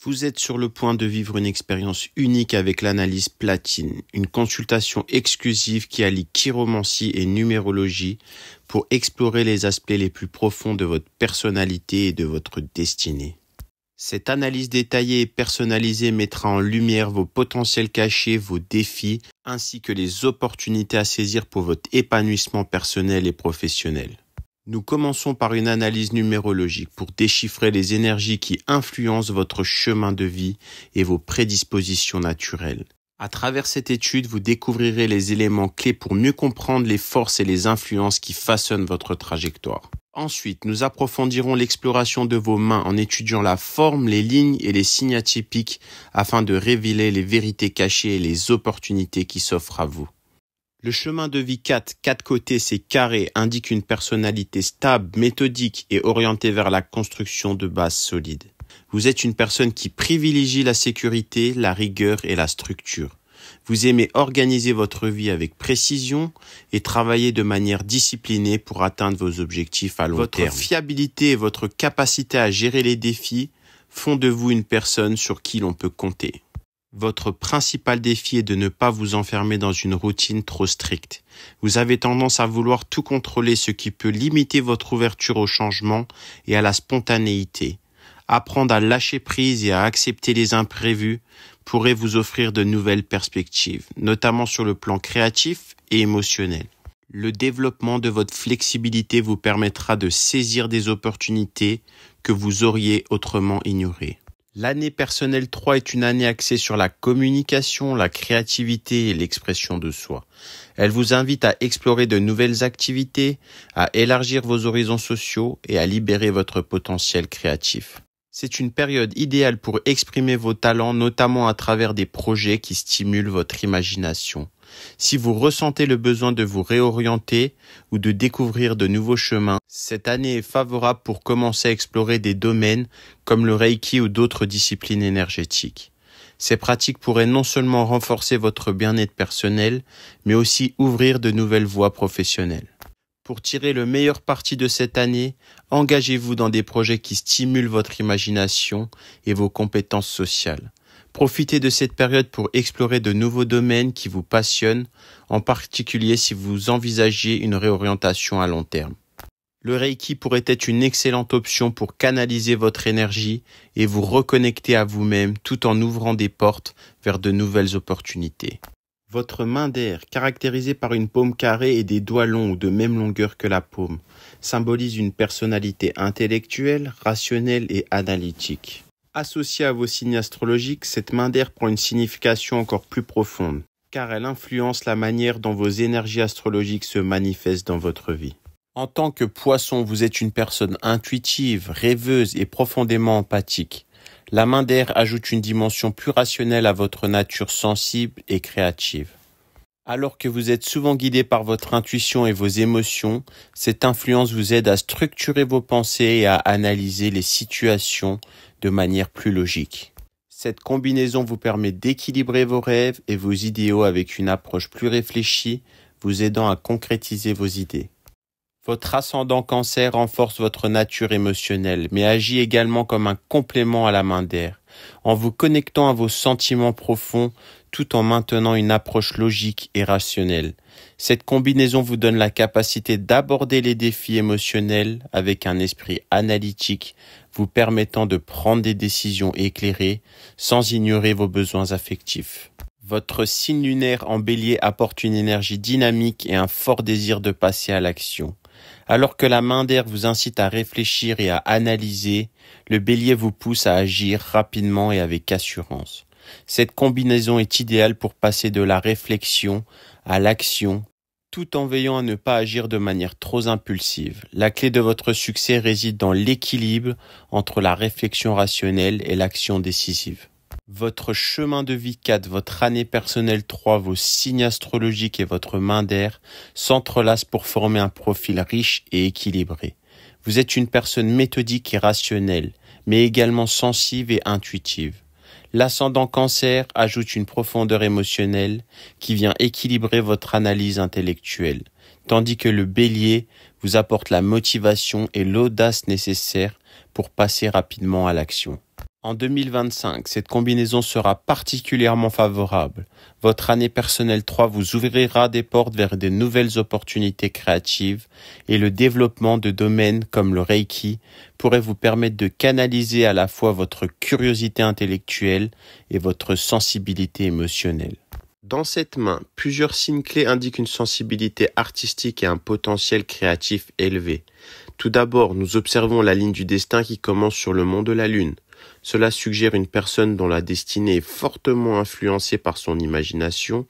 Vous êtes sur le point de vivre une expérience unique avec l'analyse platine, une consultation exclusive qui allie chiromancie et numérologie pour explorer les aspects les plus profonds de votre personnalité et de votre destinée. Cette analyse détaillée et personnalisée mettra en lumière vos potentiels cachés, vos défis, ainsi que les opportunités à saisir pour votre épanouissement personnel et professionnel. Nous commençons par une analyse numérologique pour déchiffrer les énergies qui influencent votre chemin de vie et vos prédispositions naturelles. À travers cette étude, vous découvrirez les éléments clés pour mieux comprendre les forces et les influences qui façonnent votre trajectoire. Ensuite, nous approfondirons l'exploration de vos mains en étudiant la forme, les lignes et les signes atypiques afin de révéler les vérités cachées et les opportunités qui s'offrent à vous. Le chemin de vie 4 côtés, c'est carré, indique une personnalité stable, méthodique et orientée vers la construction de bases solides. Vous êtes une personne qui privilégie la sécurité, la rigueur et la structure. Vous aimez organiser votre vie avec précision et travailler de manière disciplinée pour atteindre vos objectifs à long terme. Votre fiabilité et votre capacité à gérer les défis font de vous une personne sur qui l'on peut compter. Votre principal défi est de ne pas vous enfermer dans une routine trop stricte. Vous avez tendance à vouloir tout contrôler, ce qui peut limiter votre ouverture au changement et à la spontanéité. Apprendre à lâcher prise et à accepter les imprévus pourrait vous offrir de nouvelles perspectives, notamment sur le plan créatif et émotionnel. Le développement de votre flexibilité vous permettra de saisir des opportunités que vous auriez autrement ignorées. L'année personnelle 3 est une année axée sur la communication, la créativité et l'expression de soi. Elle vous invite à explorer de nouvelles activités, à élargir vos horizons sociaux et à libérer votre potentiel créatif. C'est une période idéale pour exprimer vos talents, notamment à travers des projets qui stimulent votre imagination. Si vous ressentez le besoin de vous réorienter ou de découvrir de nouveaux chemins, cette année est favorable pour commencer à explorer des domaines comme le Reiki ou d'autres disciplines énergétiques. Ces pratiques pourraient non seulement renforcer votre bien-être personnel, mais aussi ouvrir de nouvelles voies professionnelles. Pour tirer le meilleur parti de cette année, engagez-vous dans des projets qui stimulent votre imagination et vos compétences sociales. Profitez de cette période pour explorer de nouveaux domaines qui vous passionnent, en particulier si vous envisagez une réorientation à long terme. Le Reiki pourrait être une excellente option pour canaliser votre énergie et vous reconnecter à vous-même tout en ouvrant des portes vers de nouvelles opportunités. Votre main d'air, caractérisée par une paume carrée et des doigts longs ou de même longueur que la paume, symbolise une personnalité intellectuelle, rationnelle et analytique. Associée à vos signes astrologiques, cette main d'air prend une signification encore plus profonde, car elle influence la manière dont vos énergies astrologiques se manifestent dans votre vie. En tant que poisson, vous êtes une personne intuitive, rêveuse et profondément empathique. La main d'air ajoute une dimension plus rationnelle à votre nature sensible et créative. Alors que vous êtes souvent guidé par votre intuition et vos émotions, cette influence vous aide à structurer vos pensées et à analyser les situations de manière plus logique. Cette combinaison vous permet d'équilibrer vos rêves et vos idéaux avec une approche plus réfléchie, vous aidant à concrétiser vos idées. Votre ascendant Cancer renforce votre nature émotionnelle, mais agit également comme un complément à la main d'air, en vous connectant à vos sentiments profonds tout en maintenant une approche logique et rationnelle. Cette combinaison vous donne la capacité d'aborder les défis émotionnels avec un esprit analytique, vous permettant de prendre des décisions éclairées sans ignorer vos besoins affectifs. Votre signe lunaire en Bélier apporte une énergie dynamique et un fort désir de passer à l'action. Alors que la main d'air vous incite à réfléchir et à analyser, le Bélier vous pousse à agir rapidement et avec assurance. Cette combinaison est idéale pour passer de la réflexion à l'action, tout en veillant à ne pas agir de manière trop impulsive. La clé de votre succès réside dans l'équilibre entre la réflexion rationnelle et l'action décisive. Votre chemin de vie 4, votre année personnelle 3, vos signes astrologiques et votre main d'air s'entrelacent pour former un profil riche et équilibré. Vous êtes une personne méthodique et rationnelle, mais également sensible et intuitive. L'ascendant Cancer ajoute une profondeur émotionnelle qui vient équilibrer votre analyse intellectuelle, tandis que le Bélier vous apporte la motivation et l'audace nécessaires pour passer rapidement à l'action. En 2025, cette combinaison sera particulièrement favorable. Votre année personnelle 3 vous ouvrira des portes vers de nouvelles opportunités créatives et le développement de domaines comme le Reiki pourrait vous permettre de canaliser à la fois votre curiosité intellectuelle et votre sensibilité émotionnelle. Dans cette main, plusieurs signes clés indiquent une sensibilité artistique et un potentiel créatif élevé. Tout d'abord, nous observons la ligne du destin qui commence sur le mont de la Lune. Cela suggère une personne dont la destinée est fortement influencée par son imagination,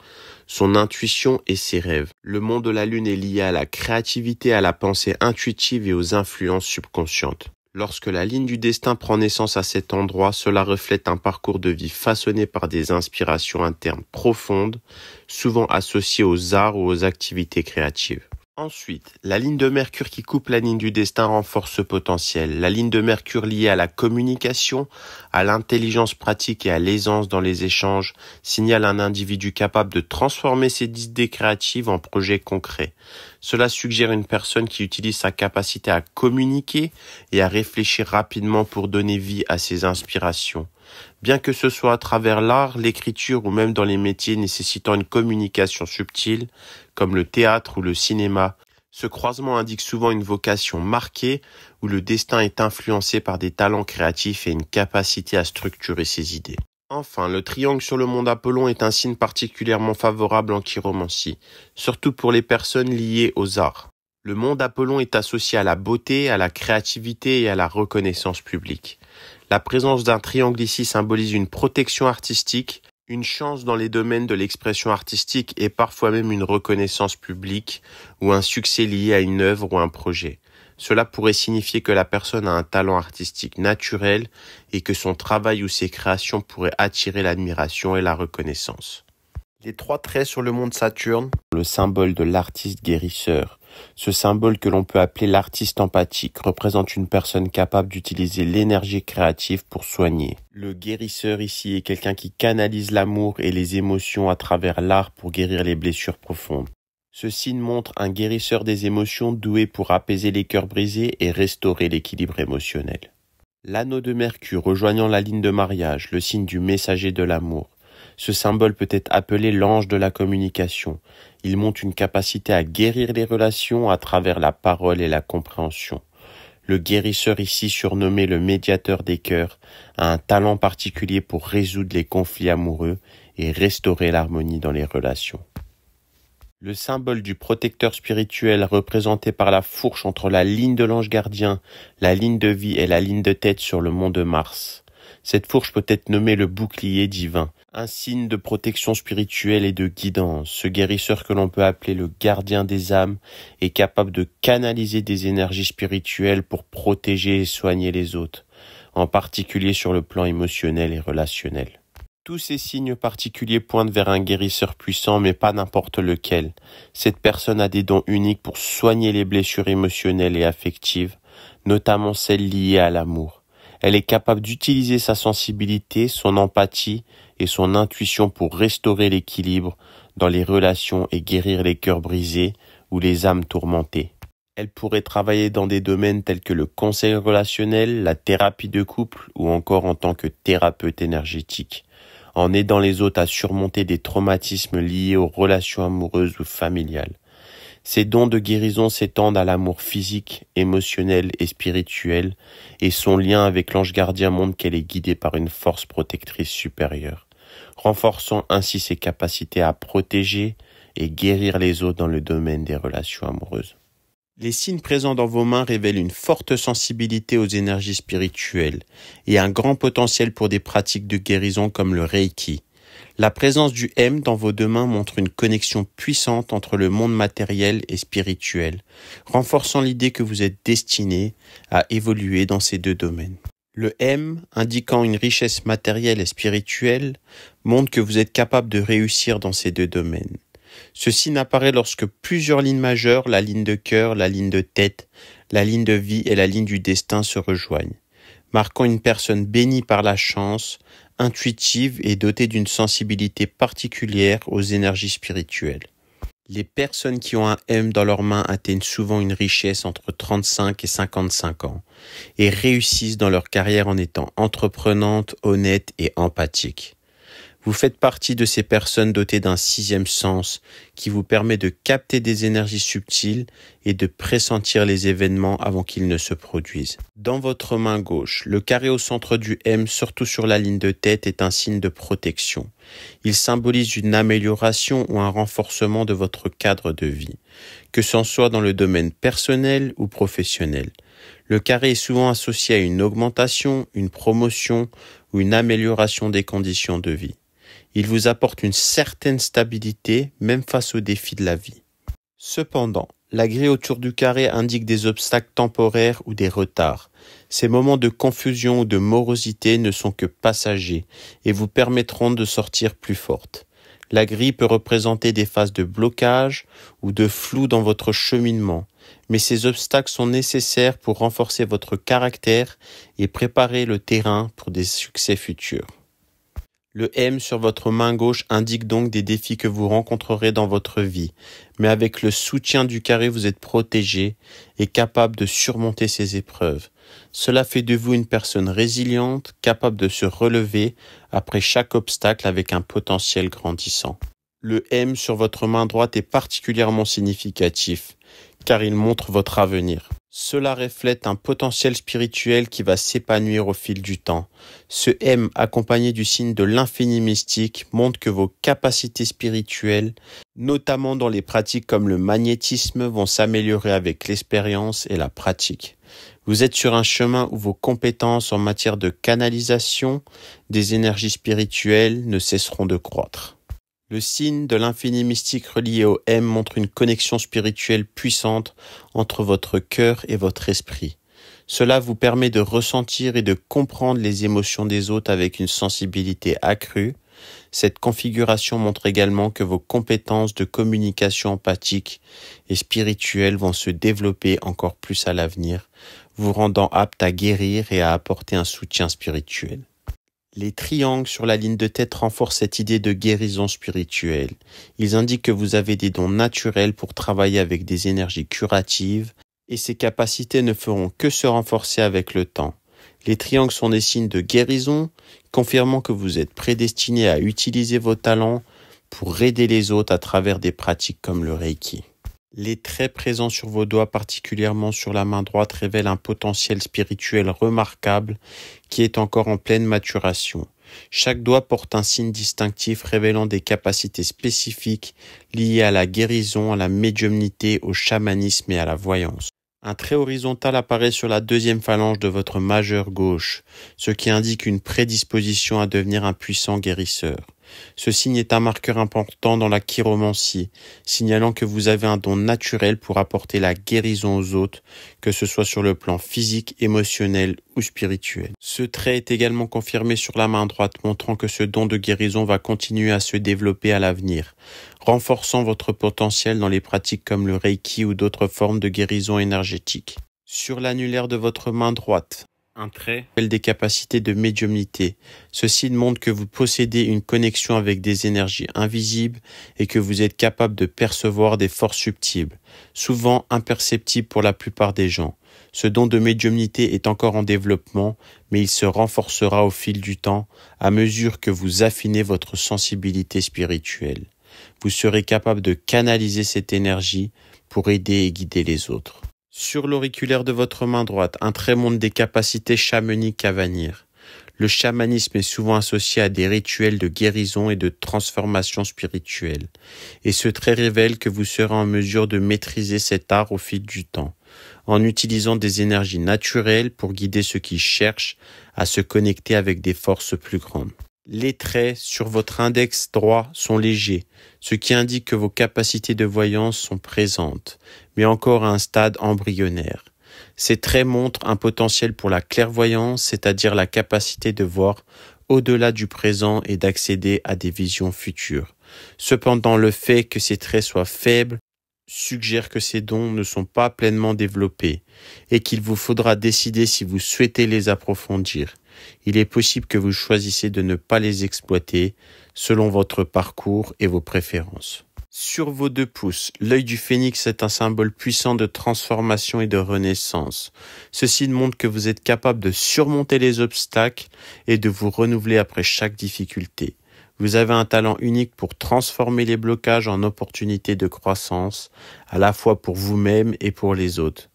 son intuition et ses rêves. Le mont de la Lune est lié à la créativité, à la pensée intuitive et aux influences subconscientes. Lorsque la ligne du destin prend naissance à cet endroit, cela reflète un parcours de vie façonné par des inspirations internes profondes, souvent associées aux arts ou aux activités créatives. Ensuite, la ligne de Mercure qui coupe la ligne du destin renforce ce potentiel. La ligne de Mercure liée à la communication, à l'intelligence pratique et à l'aisance dans les échanges signale un individu capable de transformer ses idées créatives en projets concrets. Cela suggère une personne qui utilise sa capacité à communiquer et à réfléchir rapidement pour donner vie à ses inspirations. Bien que ce soit à travers l'art, l'écriture ou même dans les métiers nécessitant une communication subtile, comme le théâtre ou le cinéma, ce croisement indique souvent une vocation marquée où le destin est influencé par des talents créatifs et une capacité à structurer ses idées. Enfin, le triangle sur le mont d'Apollon est un signe particulièrement favorable en chiromancie, surtout pour les personnes liées aux arts. Le mont d'Apollon est associé à la beauté, à la créativité et à la reconnaissance publique. La présence d'un triangle ici symbolise une protection artistique, une chance dans les domaines de l'expression artistique et parfois même une reconnaissance publique ou un succès lié à une œuvre ou un projet. Cela pourrait signifier que la personne a un talent artistique naturel et que son travail ou ses créations pourraient attirer l'admiration et la reconnaissance. Les 3 traits sur le mont de Saturne, le symbole de l'artiste guérisseur. Ce symbole que l'on peut appeler l'artiste empathique représente une personne capable d'utiliser l'énergie créative pour soigner. Le guérisseur ici est quelqu'un qui canalise l'amour et les émotions à travers l'art pour guérir les blessures profondes. Ce signe montre un guérisseur des émotions doué pour apaiser les cœurs brisés et restaurer l'équilibre émotionnel. L'anneau de Mercure rejoignant la ligne de mariage, le signe du messager de l'amour. Ce symbole peut être appelé l'ange de la communication. Il montre une capacité à guérir les relations à travers la parole et la compréhension. Le guérisseur ici surnommé le médiateur des cœurs a un talent particulier pour résoudre les conflits amoureux et restaurer l'harmonie dans les relations. Le symbole du protecteur spirituel représenté par la fourche entre la ligne de l'ange gardien, la ligne de vie et la ligne de tête sur le mont de Mars. Cette fourche peut être nommée le bouclier divin, un signe de protection spirituelle et de guidance. Ce guérisseur que l'on peut appeler le gardien des âmes est capable de canaliser des énergies spirituelles pour protéger et soigner les autres, en particulier sur le plan émotionnel et relationnel. Tous ces signes particuliers pointent vers un guérisseur puissant, mais pas n'importe lequel. Cette personne a des dons uniques pour soigner les blessures émotionnelles et affectives, notamment celles liées à l'amour. Elle est capable d'utiliser sa sensibilité, son empathie et son intuition pour restaurer l'équilibre dans les relations et guérir les cœurs brisés ou les âmes tourmentées. Elle pourrait travailler dans des domaines tels que le conseil relationnel, la thérapie de couple ou encore en tant que thérapeute énergétique, en aidant les autres à surmonter des traumatismes liés aux relations amoureuses ou familiales. Ces dons de guérison s'étendent à l'amour physique, émotionnel et spirituel, et son lien avec l'ange gardien montre qu'elle est guidée par une force protectrice supérieure, renforçant ainsi ses capacités à protéger et guérir les autres dans le domaine des relations amoureuses. Les signes présents dans vos mains révèlent une forte sensibilité aux énergies spirituelles et un grand potentiel pour des pratiques de guérison comme le Reiki. La présence du M dans vos 2 mains montre une connexion puissante entre le monde matériel et spirituel, renforçant l'idée que vous êtes destiné à évoluer dans ces 2 domaines. Le M, indiquant une richesse matérielle et spirituelle, montre que vous êtes capable de réussir dans ces 2 domaines. Ce signe apparaît lorsque plusieurs lignes majeures, la ligne de cœur, la ligne de tête, la ligne de vie et la ligne du destin se rejoignent, marquant une personne bénie par la chance, intuitive et dotée d'une sensibilité particulière aux énergies spirituelles. Les personnes qui ont un M dans leurs mains atteignent souvent une richesse entre 35 et 55 ans et réussissent dans leur carrière en étant entreprenantes, honnêtes et empathiques. Vous faites partie de ces personnes dotées d'un sixième sens qui vous permet de capter des énergies subtiles et de pressentir les événements avant qu'ils ne se produisent. Dans votre main gauche, le carré au centre du M, surtout sur la ligne de tête, est un signe de protection. Il symbolise une amélioration ou un renforcement de votre cadre de vie, que ce soit dans le domaine personnel ou professionnel. Le carré est souvent associé à une augmentation, une promotion ou une amélioration des conditions de vie. Il vous apporte une certaine stabilité, même face aux défis de la vie. Cependant, la grille autour du carré indique des obstacles temporaires ou des retards. Ces moments de confusion ou de morosité ne sont que passagers et vous permettront de sortir plus forte. La grille peut représenter des phases de blocage ou de flou dans votre cheminement, mais ces obstacles sont nécessaires pour renforcer votre caractère et préparer le terrain pour des succès futurs. Le M sur votre main gauche indique donc des défis que vous rencontrerez dans votre vie, mais avec le soutien du carré, vous êtes protégé et capable de surmonter ces épreuves. Cela fait de vous une personne résiliente, capable de se relever après chaque obstacle avec un potentiel grandissant. Le M sur votre main droite est particulièrement significatif, car il montre votre avenir. Cela reflète un potentiel spirituel qui va s'épanouir au fil du temps. Ce M accompagné du signe de l'infini mystique montre que vos capacités spirituelles, notamment dans les pratiques comme le magnétisme, vont s'améliorer avec l'expérience et la pratique. Vous êtes sur un chemin où vos compétences en matière de canalisation des énergies spirituelles ne cesseront de croître. Le signe de l'infini mystique relié au M montre une connexion spirituelle puissante entre votre cœur et votre esprit. Cela vous permet de ressentir et de comprendre les émotions des autres avec une sensibilité accrue. Cette configuration montre également que vos compétences de communication empathique et spirituelle vont se développer encore plus à l'avenir, vous rendant apte à guérir et à apporter un soutien spirituel. Les triangles sur la ligne de tête renforcent cette idée de guérison spirituelle. Ils indiquent que vous avez des dons naturels pour travailler avec des énergies curatives et ces capacités ne feront que se renforcer avec le temps. Les triangles sont des signes de guérison, confirmant que vous êtes prédestiné à utiliser vos talents pour aider les autres à travers des pratiques comme le Reiki. Les traits présents sur vos doigts, particulièrement sur la main droite, révèlent un potentiel spirituel remarquable qui est encore en pleine maturation. Chaque doigt porte un signe distinctif révélant des capacités spécifiques liées à la guérison, à la médiumnité, au chamanisme et à la voyance. Un trait horizontal apparaît sur la deuxième phalange de votre majeur gauche, ce qui indique une prédisposition à devenir un puissant guérisseur. Ce signe est un marqueur important dans la chiromancie, signalant que vous avez un don naturel pour apporter la guérison aux autres, que ce soit sur le plan physique, émotionnel ou spirituel. Ce trait est également confirmé sur la main droite, montrant que ce don de guérison va continuer à se développer à l'avenir, renforçant votre potentiel dans les pratiques comme le Reiki ou d'autres formes de guérison énergétique. Sur l'annulaire de votre main droite, un trait appelle des capacités de médiumnité. Ce signe montre que vous possédez une connexion avec des énergies invisibles et que vous êtes capable de percevoir des forces subtiles, souvent imperceptibles pour la plupart des gens. Ce don de médiumnité est encore en développement, mais il se renforcera au fil du temps à mesure que vous affinez votre sensibilité spirituelle. Vous serez capable de canaliser cette énergie pour aider et guider les autres. Sur l'auriculaire de votre main droite, un trait montre des capacités chamaniques à venir. Le chamanisme est souvent associé à des rituels de guérison et de transformation spirituelle. Et ce trait révèle que vous serez en mesure de maîtriser cet art au fil du temps, en utilisant des énergies naturelles pour guider ceux qui cherchent à se connecter avec des forces plus grandes. Les traits sur votre index droit sont légers, ce qui indique que vos capacités de voyance sont présentes, mais encore à un stade embryonnaire. Ces traits montrent un potentiel pour la clairvoyance, c'est-à-dire la capacité de voir au-delà du présent et d'accéder à des visions futures. Cependant, le fait que ces traits soient faibles suggère que ces dons ne sont pas pleinement développés et qu'il vous faudra décider si vous souhaitez les approfondir. Il est possible que vous choisissiez de ne pas les exploiter selon votre parcours et vos préférences. Sur vos 2 pouces, l'œil du phénix est un symbole puissant de transformation et de renaissance. Ceci montre que vous êtes capable de surmonter les obstacles et de vous renouveler après chaque difficulté. Vous avez un talent unique pour transformer les blocages en opportunités de croissance, à la fois pour vous-même et pour les autres.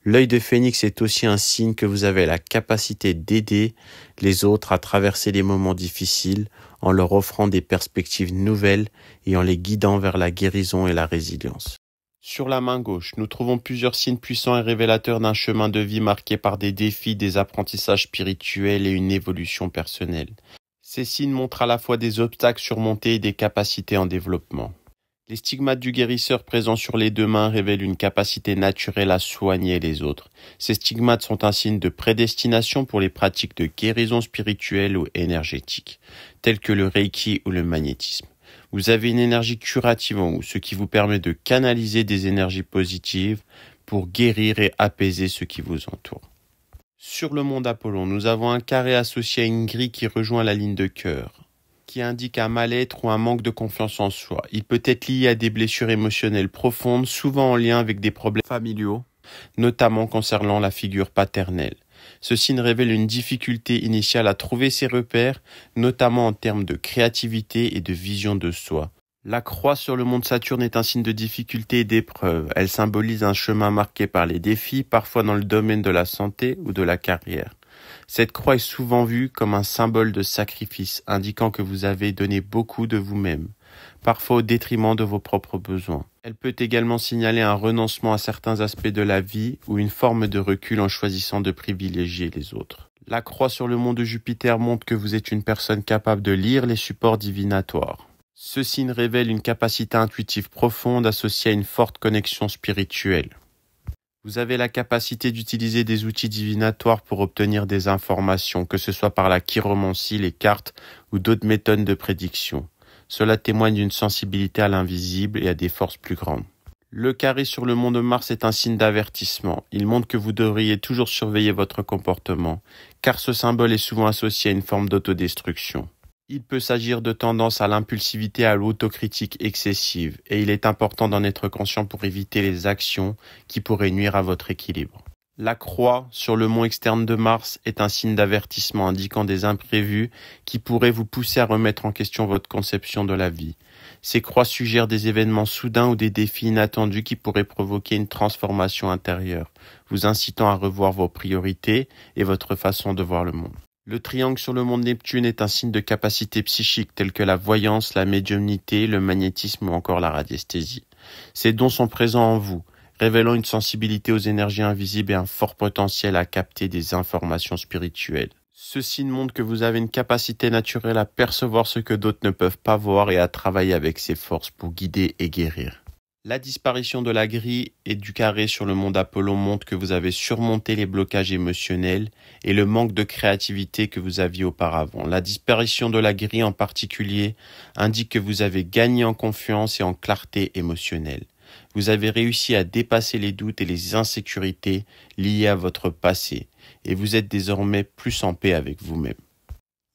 L'œil de phénix est aussi un signe que vous avez la capacité d'aider les autres à traverser les moments difficiles en leur offrant des perspectives nouvelles et en les guidant vers la guérison et la résilience. Sur la main gauche, nous trouvons plusieurs signes puissants et révélateurs d'un chemin de vie marqué par des défis, des apprentissages spirituels et une évolution personnelle. Ces signes montrent à la fois des obstacles surmontés et des capacités en développement. Les stigmates du guérisseur présents sur les 2 mains révèlent une capacité naturelle à soigner les autres. Ces stigmates sont un signe de prédestination pour les pratiques de guérison spirituelle ou énergétique, telles que le Reiki ou le magnétisme. Vous avez une énergie curative en vous, ce qui vous permet de canaliser des énergies positives pour guérir et apaiser ceux qui vous entourent. Sur le monde Apollon, nous avons un carré associé à une grille qui rejoint la ligne de cœur, qui indique un mal-être ou un manque de confiance en soi. Il peut être lié à des blessures émotionnelles profondes, souvent en lien avec des problèmes familiaux, notamment concernant la figure paternelle. Ce signe révèle une difficulté initiale à trouver ses repères, notamment en termes de créativité et de vision de soi. La croix sur le monde Saturne est un signe de difficulté et d'épreuve. Elle symbolise un chemin marqué par les défis, parfois dans le domaine de la santé ou de la carrière. Cette croix est souvent vue comme un symbole de sacrifice, indiquant que vous avez donné beaucoup de vous-même, parfois au détriment de vos propres besoins. Elle peut également signaler un renoncement à certains aspects de la vie ou une forme de recul en choisissant de privilégier les autres. La croix sur le mont de Jupiter montre que vous êtes une personne capable de lire les supports divinatoires. Ce signe révèle une capacité intuitive profonde associée à une forte connexion spirituelle. Vous avez la capacité d'utiliser des outils divinatoires pour obtenir des informations, que ce soit par la chiromancie, les cartes ou d'autres méthodes de prédiction. Cela témoigne d'une sensibilité à l'invisible et à des forces plus grandes. Le carré sur le mont de Mars est un signe d'avertissement. Il montre que vous devriez toujours surveiller votre comportement, car ce symbole est souvent associé à une forme d'autodestruction. Il peut s'agir de tendance à l'impulsivité et à l'autocritique excessive, et il est important d'en être conscient pour éviter les actions qui pourraient nuire à votre équilibre. La croix sur le mont externe de Mars est un signe d'avertissement indiquant des imprévus qui pourraient vous pousser à remettre en question votre conception de la vie. Ces croix suggèrent des événements soudains ou des défis inattendus qui pourraient provoquer une transformation intérieure, vous incitant à revoir vos priorités et votre façon de voir le monde. Le triangle sur le mont Neptune est un signe de capacité psychique telles que la voyance, la médiumnité, le magnétisme ou encore la radiesthésie. Ces dons sont présents en vous, révélant une sensibilité aux énergies invisibles et un fort potentiel à capter des informations spirituelles. Ce signe montre que vous avez une capacité naturelle à percevoir ce que d'autres ne peuvent pas voir et à travailler avec ces forces pour guider et guérir. La disparition de la grille et du carré sur le monde Apollon montre que vous avez surmonté les blocages émotionnels et le manque de créativité que vous aviez auparavant. La disparition de la grille en particulier indique que vous avez gagné en confiance et en clarté émotionnelle. Vous avez réussi à dépasser les doutes et les insécurités liées à votre passé et vous êtes désormais plus en paix avec vous-même.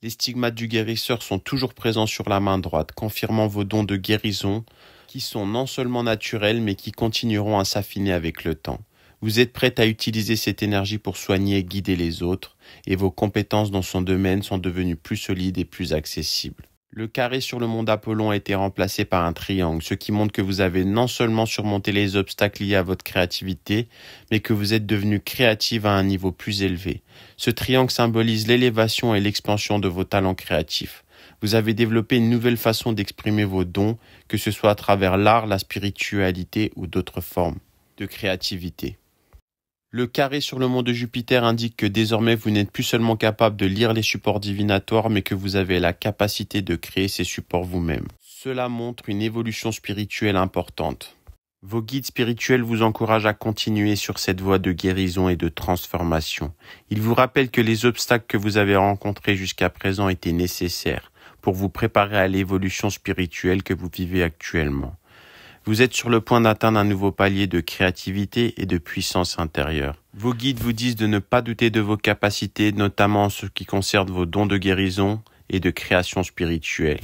Les stigmates du guérisseur sont toujours présents sur la main droite, confirmant vos dons de guérison qui sont non seulement naturels mais qui continueront à s'affiner avec le temps. Vous êtes prête à utiliser cette énergie pour soigner et guider les autres et vos compétences dans son domaine sont devenues plus solides et plus accessibles. Le carré sur le monde Apollon a été remplacé par un triangle, ce qui montre que vous avez non seulement surmonté les obstacles liés à votre créativité, mais que vous êtes devenu créative à un niveau plus élevé. Ce triangle symbolise l'élévation et l'expansion de vos talents créatifs. Vous avez développé une nouvelle façon d'exprimer vos dons, que ce soit à travers l'art, la spiritualité ou d'autres formes de créativité. Le carré sur le mont de Jupiter indique que désormais vous n'êtes plus seulement capable de lire les supports divinatoires, mais que vous avez la capacité de créer ces supports vous-même. Cela montre une évolution spirituelle importante. Vos guides spirituels vous encouragent à continuer sur cette voie de guérison et de transformation. Ils vous rappellent que les obstacles que vous avez rencontrés jusqu'à présent étaient nécessaires pour vous préparer à l'évolution spirituelle que vous vivez actuellement. Vous êtes sur le point d'atteindre un nouveau palier de créativité et de puissance intérieure. Vos guides vous disent de ne pas douter de vos capacités, notamment en ce qui concerne vos dons de guérison et de création spirituelle.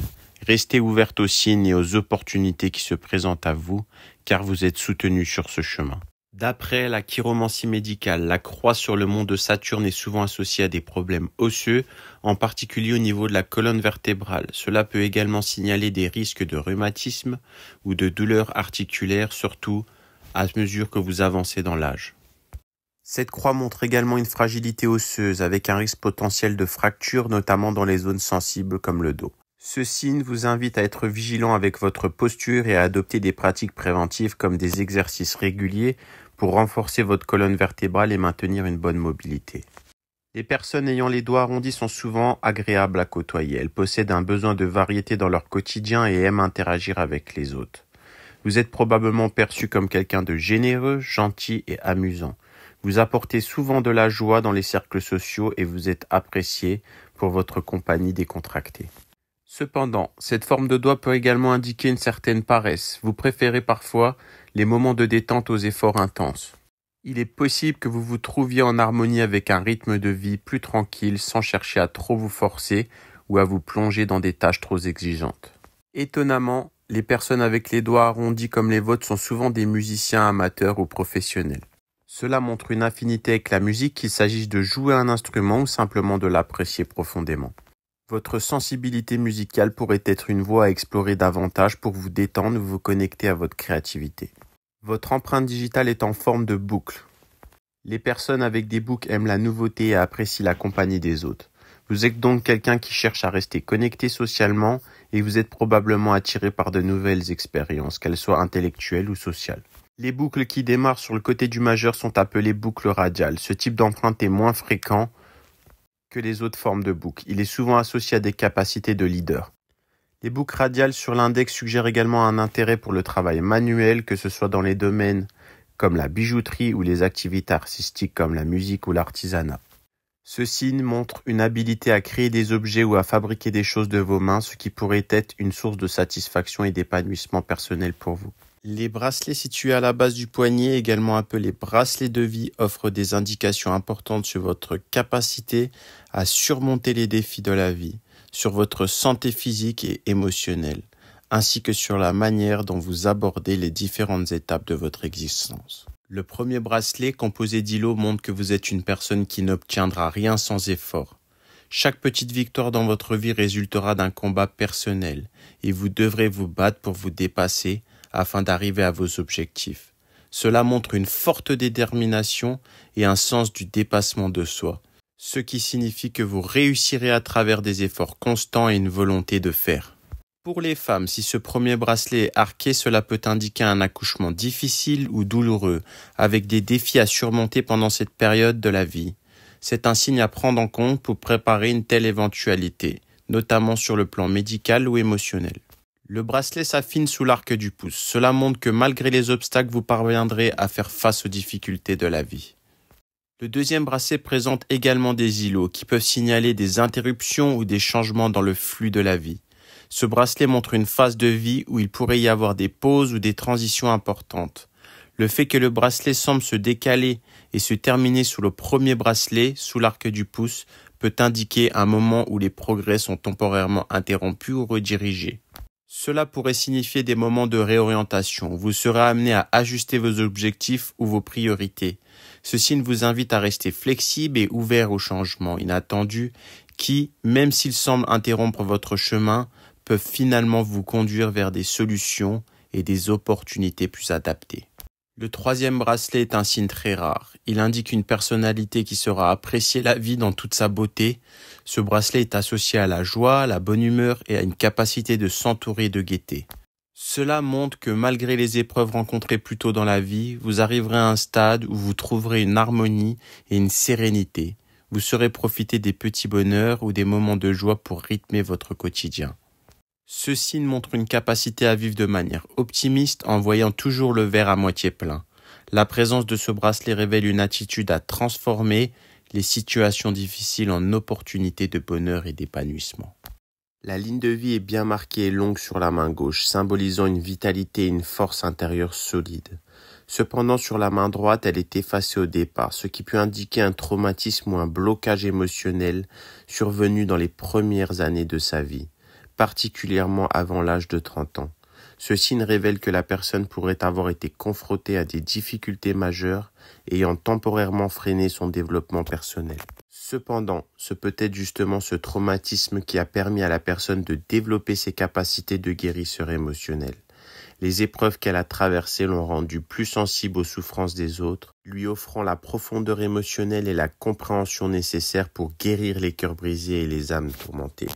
Restez ouverte aux signes et aux opportunités qui se présentent à vous, car vous êtes soutenu sur ce chemin. D'après la chiromancie médicale, la croix sur le mont de Saturne est souvent associée à des problèmes osseux, en particulier au niveau de la colonne vertébrale. Cela peut également signaler des risques de rhumatisme ou de douleurs articulaires, surtout à mesure que vous avancez dans l'âge. Cette croix montre également une fragilité osseuse avec un risque potentiel de fracture, notamment dans les zones sensibles comme le dos. Ce signe vous invite à être vigilant avec votre posture et à adopter des pratiques préventives comme des exercices réguliers pour renforcer votre colonne vertébrale et maintenir une bonne mobilité. Les personnes ayant les doigts arrondis sont souvent agréables à côtoyer. Elles possèdent un besoin de variété dans leur quotidien et aiment interagir avec les autres. Vous êtes probablement perçu comme quelqu'un de généreux, gentil et amusant. Vous apportez souvent de la joie dans les cercles sociaux et vous êtes apprécié pour votre compagnie décontractée. Cependant, cette forme de doigt peut également indiquer une certaine paresse. Vous préférez parfois les moments de détente aux efforts intenses. Il est possible que vous vous trouviez en harmonie avec un rythme de vie plus tranquille sans chercher à trop vous forcer ou à vous plonger dans des tâches trop exigeantes. Étonnamment, les personnes avec les doigts arrondis comme les vôtres sont souvent des musiciens amateurs ou professionnels. Cela montre une affinité avec la musique, qu'il s'agisse de jouer un instrument ou simplement de l'apprécier profondément. Votre sensibilité musicale pourrait être une voie à explorer davantage pour vous détendre ou vous connecter à votre créativité. Votre empreinte digitale est en forme de boucle. Les personnes avec des boucles aiment la nouveauté et apprécient la compagnie des autres. Vous êtes donc quelqu'un qui cherche à rester connecté socialement et vous êtes probablement attiré par de nouvelles expériences, qu'elles soient intellectuelles ou sociales. Les boucles qui démarrent sur le côté du majeur sont appelées boucles radiales. Ce type d'empreinte est moins fréquent que les autres formes de boucles. Il est souvent associé à des capacités de leader. Les boucles radiales sur l'index suggèrent également un intérêt pour le travail manuel, que ce soit dans les domaines comme la bijouterie ou les activités artistiques comme la musique ou l'artisanat. Ce signe montre une habilité à créer des objets ou à fabriquer des choses de vos mains, ce qui pourrait être une source de satisfaction et d'épanouissement personnel pour vous. Les bracelets situés à la base du poignet, également appelés bracelets de vie, offrent des indications importantes sur votre capacité à surmonter les défis de la vie, sur votre santé physique et émotionnelle, ainsi que sur la manière dont vous abordez les différentes étapes de votre existence. Le premier bracelet, composé d'îlots, montre que vous êtes une personne qui n'obtiendra rien sans effort. Chaque petite victoire dans votre vie résultera d'un combat personnel, et vous devrez vous battre pour vous dépasser afin d'arriver à vos objectifs. Cela montre une forte détermination et un sens du dépassement de soi, ce qui signifie que vous réussirez à travers des efforts constants et une volonté de faire. Pour les femmes, si ce premier bracelet est arqué, cela peut indiquer un accouchement difficile ou douloureux, avec des défis à surmonter pendant cette période de la vie. C'est un signe à prendre en compte pour préparer une telle éventualité, notamment sur le plan médical ou émotionnel. Le bracelet s'affine sous l'arc du pouce. Cela montre que malgré les obstacles, vous parviendrez à faire face aux difficultés de la vie. Le deuxième bracelet présente également des îlots qui peuvent signaler des interruptions ou des changements dans le flux de la vie. Ce bracelet montre une phase de vie où il pourrait y avoir des pauses ou des transitions importantes. Le fait que le bracelet semble se décaler et se terminer sous le premier bracelet, sous l'arc du pouce, peut indiquer un moment où les progrès sont temporairement interrompus ou redirigés. Cela pourrait signifier des moments de réorientation. Vous serez amené à ajuster vos objectifs ou vos priorités. Ce signe vous invite à rester flexible et ouvert aux changements inattendus qui, même s'ils semblent interrompre votre chemin, peuvent finalement vous conduire vers des solutions et des opportunités plus adaptées. Le troisième bracelet est un signe très rare. Il indique une personnalité qui saura apprécier la vie dans toute sa beauté. Ce bracelet est associé à la joie, à la bonne humeur et à une capacité de s'entourer de gaieté. Cela montre que malgré les épreuves rencontrées plus tôt dans la vie, vous arriverez à un stade où vous trouverez une harmonie et une sérénité. Vous saurez profiter des petits bonheurs ou des moments de joie pour rythmer votre quotidien. Ce signe montre une capacité à vivre de manière optimiste en voyant toujours le verre à moitié plein. La présence de ce bracelet révèle une attitude à transformer les situations difficiles en opportunités de bonheur et d'épanouissement. La ligne de vie est bien marquée et longue sur la main gauche, symbolisant une vitalité et une force intérieure solide. Cependant, sur la main droite, elle est effacée au départ, ce qui peut indiquer un traumatisme ou un blocage émotionnel survenu dans les premières années de sa vie. particulièrement avant l'âge de 30 ans. Ce signe révèle que la personne pourrait avoir été confrontée à des difficultés majeures ayant temporairement freiné son développement personnel. Cependant, ce peut être justement ce traumatisme qui a permis à la personne de développer ses capacités de guérisseur émotionnel. Les épreuves qu'elle a traversées l'ont rendue plus sensible aux souffrances des autres, lui offrant la profondeur émotionnelle et la compréhension nécessaires pour guérir les cœurs brisés et les âmes tourmentées.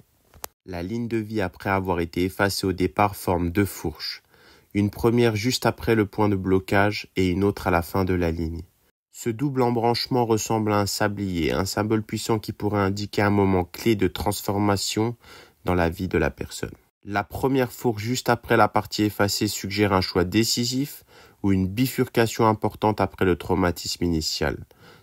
La ligne de vie après avoir été effacée au départ forme 2 fourches, une première juste après le point de blocage et une autre à la fin de la ligne. Ce double embranchement ressemble à un sablier, un symbole puissant qui pourrait indiquer un moment clé de transformation dans la vie de la personne. La première fourche juste après la partie effacée suggère un choix décisif ou une bifurcation importante après le traumatisme initial.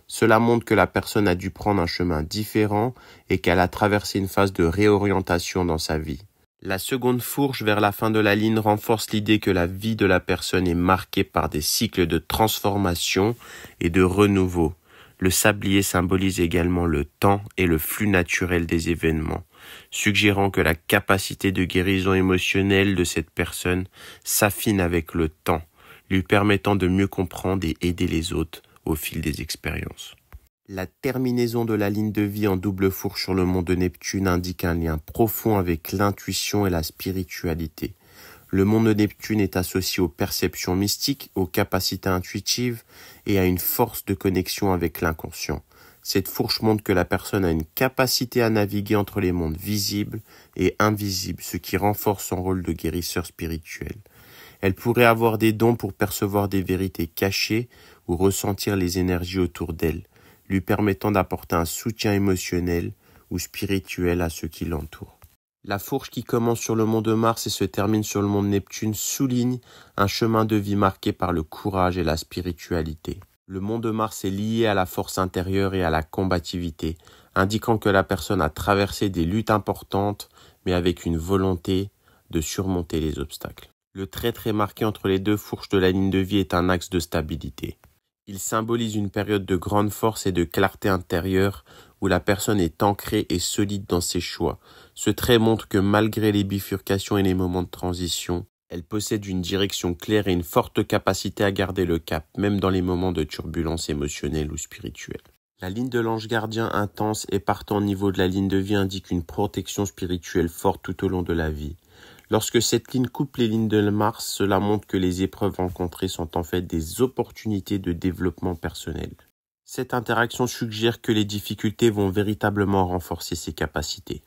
Cela montre que la personne a dû prendre un chemin différent et qu'elle a traversé une phase de réorientation dans sa vie. La seconde fourche vers la fin de la ligne renforce l'idée que la vie de la personne est marquée par des cycles de transformation et de renouveau. Le sablier symbolise également le temps et le flux naturel des événements, suggérant que la capacité de guérison émotionnelle de cette personne s'affine avec le temps, lui permettant de mieux comprendre et aider les autres au fil des expériences. La terminaison de la ligne de vie en double fourche sur le mont de Neptune indique un lien profond avec l'intuition et la spiritualité. Le mont de Neptune est associé aux perceptions mystiques, aux capacités intuitives et à une force de connexion avec l'inconscient. Cette fourche montre que la personne a une capacité à naviguer entre les mondes visibles et invisibles, ce qui renforce son rôle de guérisseur spirituel. Elle pourrait avoir des dons pour percevoir des vérités cachées ou ressentir les énergies autour d'elle, lui permettant d'apporter un soutien émotionnel ou spirituel à ceux qui l'entourent. La fourche qui commence sur le mont de Mars et se termine sur le mont de Neptune souligne un chemin de vie marqué par le courage et la spiritualité. Le mont de Mars est lié à la force intérieure et à la combativité, indiquant que la personne a traversé des luttes importantes, mais avec une volonté de surmonter les obstacles. Le trait très marqué entre les 2 fourches de la ligne de vie est un axe de stabilité. Il symbolise une période de grande force et de clarté intérieure où la personne est ancrée et solide dans ses choix. Ce trait montre que malgré les bifurcations et les moments de transition, elle possède une direction claire et une forte capacité à garder le cap, même dans les moments de turbulence émotionnelle ou spirituelle. La ligne de l'ange gardien intense et partant au niveau de la ligne de vie indique une protection spirituelle forte tout au long de la vie. Lorsque cette ligne coupe les lignes de Mars, cela montre que les épreuves rencontrées sont en fait des opportunités de développement personnel. Cette interaction suggère que les difficultés vont véritablement renforcer ses capacités.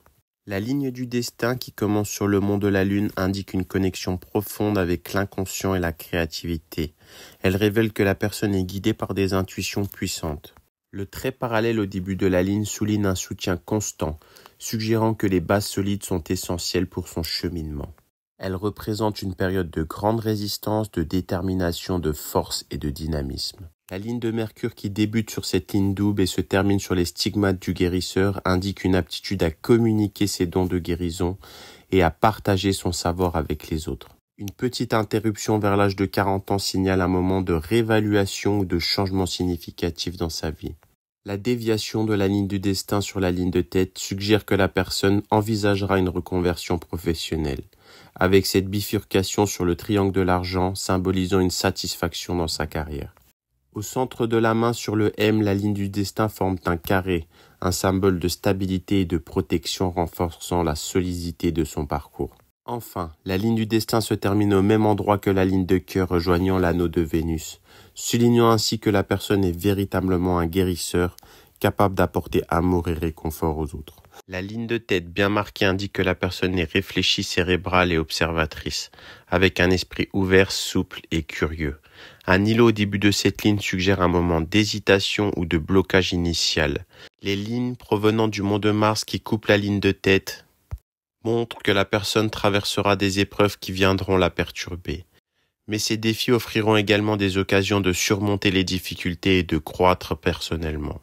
La ligne du destin qui commence sur le mont de la Lune indique une connexion profonde avec l'inconscient et la créativité. Elle révèle que la personne est guidée par des intuitions puissantes. Le trait parallèle au début de la ligne souligne un soutien constant, suggérant que les bases solides sont essentielles pour son cheminement. Elle représente une période de grande résistance, de détermination, de force et de dynamisme. La ligne de Mercure qui débute sur cette ligne double et se termine sur les stigmates du guérisseur indique une aptitude à communiquer ses dons de guérison et à partager son savoir avec les autres. Une petite interruption vers l'âge de 40 ans signale un moment de réévaluation ou de changement significatif dans sa vie. La déviation de la ligne du destin sur la ligne de tête suggère que la personne envisagera une reconversion professionnelle, avec cette bifurcation sur le triangle de l'argent symbolisant une satisfaction dans sa carrière. Au centre de la main sur le M, la ligne du destin forme un carré, un symbole de stabilité et de protection renforçant la solidité de son parcours. Enfin, la ligne du destin se termine au même endroit que la ligne de cœur rejoignant l'anneau de Vénus, soulignant ainsi que la personne est véritablement un guérisseur, capable d'apporter amour et réconfort aux autres. La ligne de tête bien marquée indique que la personne est réfléchie, cérébrale et observatrice, avec un esprit ouvert, souple et curieux. Un îlot au début de cette ligne suggère un moment d'hésitation ou de blocage initial. Les lignes provenant du mont de Mars qui coupent la ligne de tête montrent que la personne traversera des épreuves qui viendront la perturber. Mais ces défis offriront également des occasions de surmonter les difficultés et de croître personnellement.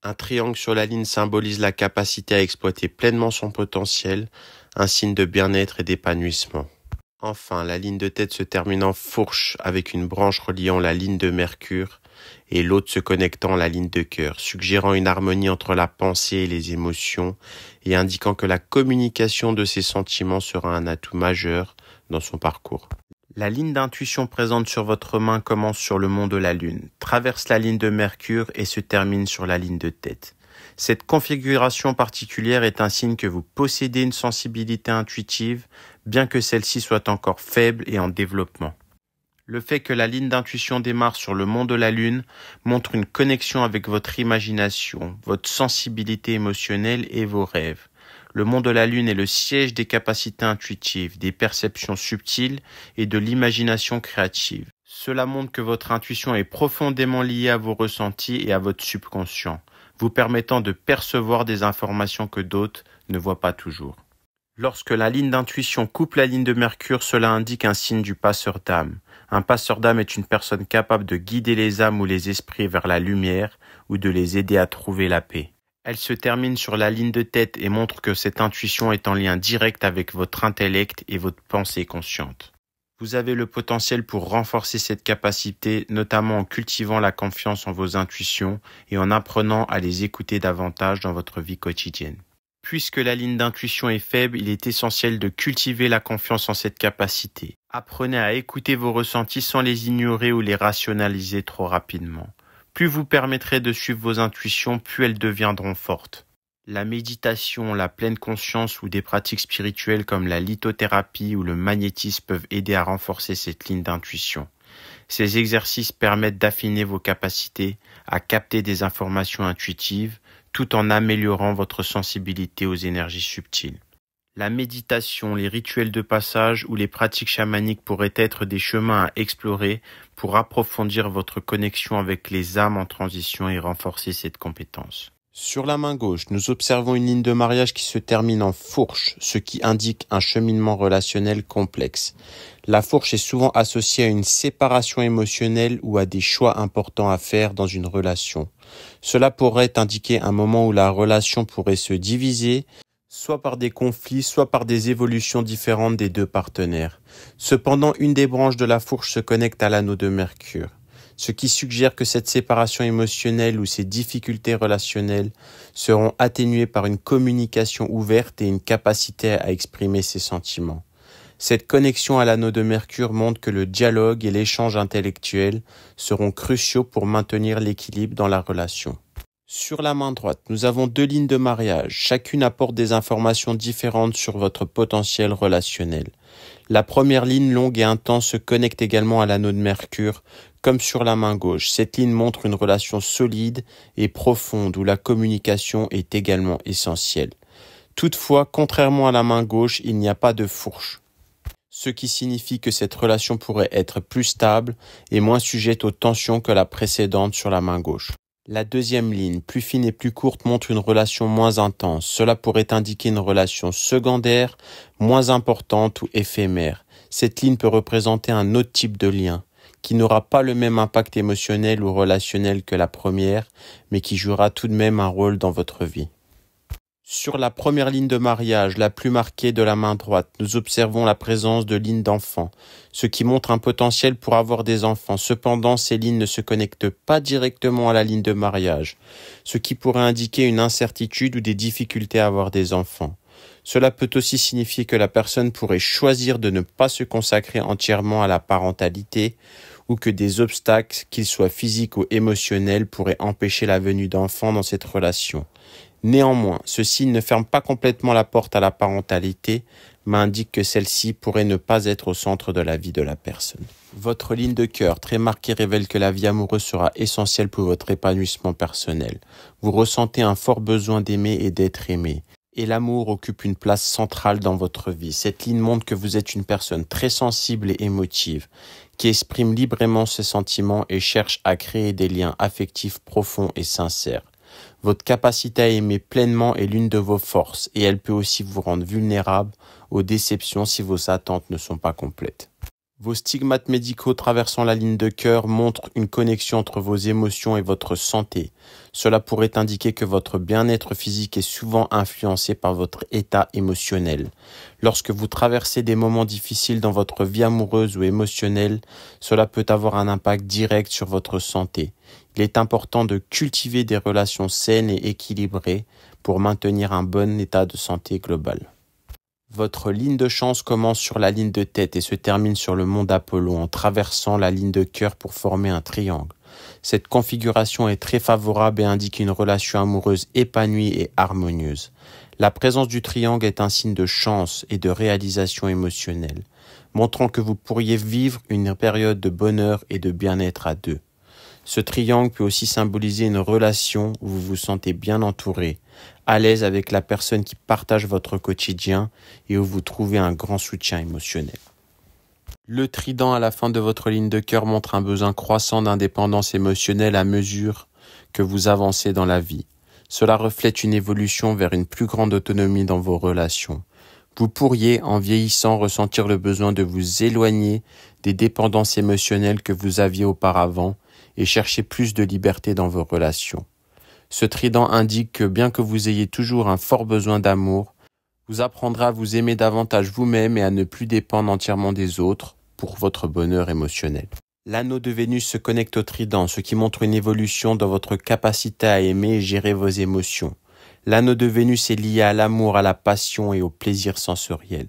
Un triangle sur la ligne symbolise la capacité à exploiter pleinement son potentiel, un signe de bien-être et d'épanouissement. Enfin, la ligne de tête se termine en fourche avec une branche reliant la ligne de Mercure et l'autre se connectant à la ligne de cœur, suggérant une harmonie entre la pensée et les émotions et indiquant que la communication de ses sentiments sera un atout majeur dans son parcours. La ligne d'intuition présente sur votre main commence sur le mont de la Lune, traverse la ligne de Mercure et se termine sur la ligne de tête. Cette configuration particulière est un signe que vous possédez une sensibilité intuitive, bien que celle-ci soit encore faible et en développement. Le fait que la ligne d'intuition démarre sur le mont de la Lune montre une connexion avec votre imagination, votre sensibilité émotionnelle et vos rêves. Le mont de la Lune est le siège des capacités intuitives, des perceptions subtiles et de l'imagination créative. Cela montre que votre intuition est profondément liée à vos ressentis et à votre subconscient, vous permettant de percevoir des informations que d'autres ne voient pas toujours. Lorsque la ligne d'intuition coupe la ligne de Mercure, cela indique un signe du passeur d'âme. Un passeur d'âme est une personne capable de guider les âmes ou les esprits vers la lumière ou de les aider à trouver la paix. Elle se termine sur la ligne de tête et montre que cette intuition est en lien direct avec votre intellect et votre pensée consciente. Vous avez le potentiel pour renforcer cette capacité, notamment en cultivant la confiance en vos intuitions et en apprenant à les écouter davantage dans votre vie quotidienne. Puisque la ligne d'intuition est faible, il est essentiel de cultiver la confiance en cette capacité. Apprenez à écouter vos ressentis sans les ignorer ou les rationaliser trop rapidement. Plus vous permettrez de suivre vos intuitions, plus elles deviendront fortes. La méditation, la pleine conscience ou des pratiques spirituelles comme la lithothérapie ou le magnétisme peuvent aider à renforcer cette ligne d'intuition. Ces exercices permettent d'affiner vos capacités à capter des informations intuitives tout en améliorant votre sensibilité aux énergies subtiles. La méditation, les rituels de passage ou les pratiques chamaniques pourraient être des chemins à explorer pour approfondir votre connexion avec les âmes en transition et renforcer cette compétence. Sur la main gauche, nous observons une ligne de mariage qui se termine en fourche, ce qui indique un cheminement relationnel complexe. La fourche est souvent associée à une séparation émotionnelle ou à des choix importants à faire dans une relation. Cela pourrait indiquer un moment où la relation pourrait se diviser, soit par des conflits, soit par des évolutions différentes des deux partenaires. Cependant, une des branches de la fourche se connecte à l'anneau de Mercure, ce qui suggère que cette séparation émotionnelle ou ces difficultés relationnelles seront atténuées par une communication ouverte et une capacité à exprimer ses sentiments. Cette connexion à l'anneau de Mercure montre que le dialogue et l'échange intellectuel seront cruciaux pour maintenir l'équilibre dans la relation. Sur la main droite, nous avons deux lignes de mariage. Chacune apporte des informations différentes sur votre potentiel relationnel. La première ligne longue et intense se connecte également à l'anneau de Mercure, comme sur la main gauche. Cette ligne montre une relation solide et profonde où la communication est également essentielle. Toutefois, contrairement à la main gauche, il n'y a pas de fourche, ce qui signifie que cette relation pourrait être plus stable et moins sujette aux tensions que la précédente sur la main gauche. La deuxième ligne, plus fine et plus courte, montre une relation moins intense. Cela pourrait indiquer une relation secondaire, moins importante ou éphémère. Cette ligne peut représenter un autre type de lien, qui n'aura pas le même impact émotionnel ou relationnel que la première, mais qui jouera tout de même un rôle dans votre vie. Sur la première ligne de mariage, la plus marquée de la main droite, nous observons la présence de lignes d'enfants, ce qui montre un potentiel pour avoir des enfants. Cependant, ces lignes ne se connectent pas directement à la ligne de mariage, ce qui pourrait indiquer une incertitude ou des difficultés à avoir des enfants. Cela peut aussi signifier que la personne pourrait choisir de ne pas se consacrer entièrement à la parentalité ou que des obstacles, qu'ils soient physiques ou émotionnels, pourraient empêcher la venue d'enfants dans cette relation. Néanmoins, ce signe ne ferme pas complètement la porte à la parentalité, mais indique que celle-ci pourrait ne pas être au centre de la vie de la personne. Votre ligne de cœur très marquée révèle que la vie amoureuse sera essentielle pour votre épanouissement personnel. Vous ressentez un fort besoin d'aimer et d'être aimé, et l'amour occupe une place centrale dans votre vie. Cette ligne montre que vous êtes une personne très sensible et émotive, qui exprime librement ses sentiments et cherche à créer des liens affectifs profonds et sincères. Votre capacité à aimer pleinement est l'une de vos forces et elle peut aussi vous rendre vulnérable aux déceptions si vos attentes ne sont pas complètes. Vos stigmates médicaux traversant la ligne de cœur montrent une connexion entre vos émotions et votre santé. Cela pourrait indiquer que votre bien-être physique est souvent influencé par votre état émotionnel. Lorsque vous traversez des moments difficiles dans votre vie amoureuse ou émotionnelle, cela peut avoir un impact direct sur votre santé. Il est important de cultiver des relations saines et équilibrées pour maintenir un bon état de santé global. Votre ligne de chance commence sur la ligne de tête et se termine sur le mont d'Apollon en traversant la ligne de cœur pour former un triangle. Cette configuration est très favorable et indique une relation amoureuse épanouie et harmonieuse. La présence du triangle est un signe de chance et de réalisation émotionnelle, montrant que vous pourriez vivre une période de bonheur et de bien-être à deux. Ce triangle peut aussi symboliser une relation où vous vous sentez bien entouré, à l'aise avec la personne qui partage votre quotidien et où vous trouvez un grand soutien émotionnel. Le trident à la fin de votre ligne de cœur montre un besoin croissant d'indépendance émotionnelle à mesure que vous avancez dans la vie. Cela reflète une évolution vers une plus grande autonomie dans vos relations. Vous pourriez, en vieillissant, ressentir le besoin de vous éloigner des dépendances émotionnelles que vous aviez auparavant et chercher plus de liberté dans vos relations. Ce trident indique que bien que vous ayez toujours un fort besoin d'amour, vous apprendrez à vous aimer davantage vous-même et à ne plus dépendre entièrement des autres pour votre bonheur émotionnel. L'anneau de Vénus se connecte au trident, ce qui montre une évolution dans votre capacité à aimer et gérer vos émotions. L'anneau de Vénus est lié à l'amour, à la passion et au plaisir sensoriel.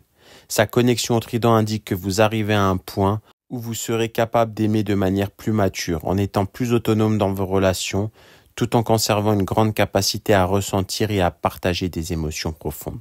Sa connexion au trident indique que vous arrivez à un point où vous serez capable d'aimer de manière plus mature, en étant plus autonome dans vos relations, tout en conservant une grande capacité à ressentir et à partager des émotions profondes.